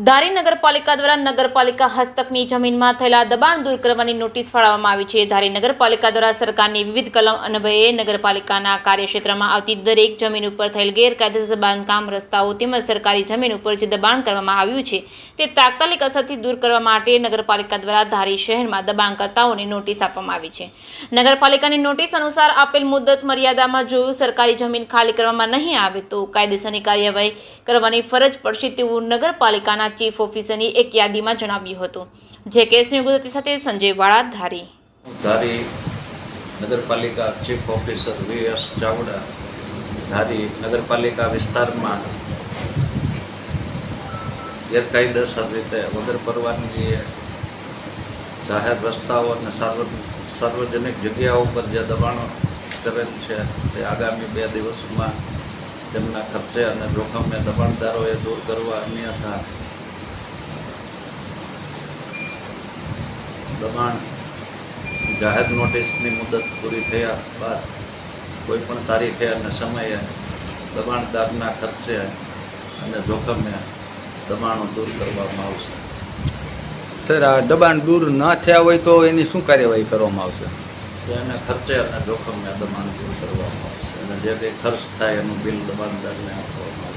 ધારી નગરપાલિકા દ્વારા નગરપાલિકા હસ્તકની જમીનમાં થયેલા દબાણ દૂર કરવાની નોટિસ ફાળવવામાં આવી છે। ધારી નગરપાલિકા દ્વારા સરકારની વિવિધ કલમ અન્વયે નગરપાલિકાના કાર્યક્ષેત્રમાં આવતી દરેક જમીન ઉપર થયેલ ગેરકાયદેસર બાંધકામ, રસ્તાઓ તેમજ સરકારી જમીન ઉપર જે દબાણ કરવામાં આવ્યું છે તે તાત્કાલિક અસરથી દૂર કરવા માટે નગરપાલિકા દ્વારા ધારી શહેરમાં દબાણકર્તાઓને નોટિસ આપવામાં આવી છે। નગરપાલિકાની નોટિસ અનુસાર આપેલ મુદત મર્યાદામાં જો સરકારી જમીન ખાલી કરવામાં નહીં આવે તો કાયદેસરની કાર્યવાહી કરવાની ફરજ પડશે તેવું નગરપાલિકાના ચીફ ઓફિસરની એક યાદીમાં જણાવ્યું હતું। જે કેસની ગુજરાતી સાથે સંજય વાળા, ધારી। ધારી નગરપાલિકા ચીફ ઓફિસર વી.એસ. ચાવડા ધારી નગરપાલિકા વિસ્તારમાં ગેરકાયદેસર રીતે વગર પરવાનગીએ જાહેર રસ્તાઓ અને સાર્વજનિક જગ્યાઓ પર જે દબાણો કરેલ છે તે આગામી 2 દિવસમાં તેમના ખર્ચે અને જોખમે દબાણદારોએ દૂર કરવા, અન્યથા દબાણ જાહેર નોટિસની મુદત પૂરી થયા બાદ કોઈપણ તારીખે અને સમયે દબાણદારના ખર્ચે અને જોખમે દબાણો દૂર કરવામાં આવશે। સર, આ દબાણ દૂર ન થયા હોય તો એની શું કાર્યવાહી કરવામાં આવશે? એને ખર્ચે અને જોખમે દબાણ દૂર કરવામાં આવશે અને જે કંઈ ખર્ચ થાય એનું બિલ દબાણદારને આપવામાં આવશે।